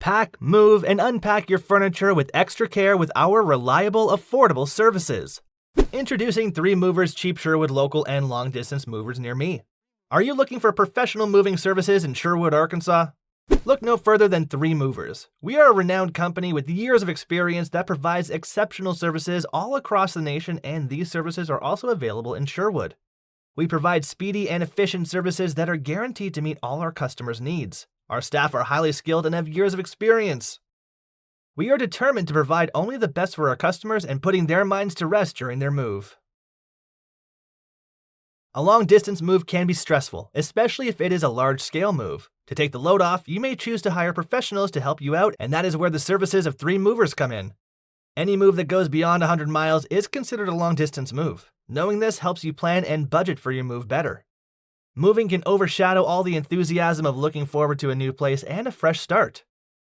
Pack, move, and unpack your furniture with extra care with our reliable, affordable services. Introducing 3 Movers Cheap Sherwood local and long-distance movers near me. Are you looking for professional moving services in Sherwood, Arkansas? Look no further than 3 Movers. We are a renowned company with years of experience that provides exceptional services all across the nation, and these services are also available in Sherwood. We provide speedy and efficient services that are guaranteed to meet all our customers' needs. Our staff are highly skilled and have years of experience. We are determined to provide only the best for our customers and putting their minds to rest during their move. A long-distance move can be stressful, especially if it is a large-scale move. To take the load off, you may choose to hire professionals to help you out, and that is where the services of 3 Movers come in. Any move that goes beyond 100 miles is considered a long-distance move. Knowing this helps you plan and budget for your move better. Moving can overshadow all the enthusiasm of looking forward to a new place and a fresh start.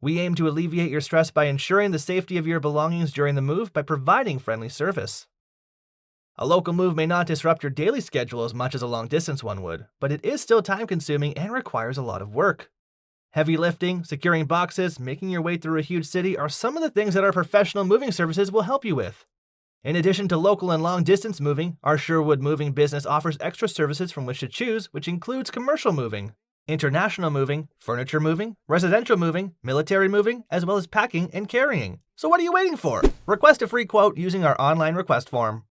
We aim to alleviate your stress by ensuring the safety of your belongings during the move by providing friendly service. A local move may not disrupt your daily schedule as much as a long-distance one would, but it is still time-consuming and requires a lot of work. Heavy lifting, securing boxes, making your way through a huge city are some of the things that our professional moving services will help you with. In addition to local and long-distance moving, our Sherwood moving business offers extra services from which to choose, which includes commercial moving, international moving, furniture moving, residential moving, military moving, as well as packing and carrying. So what are you waiting for? Request a free quote using our online request form.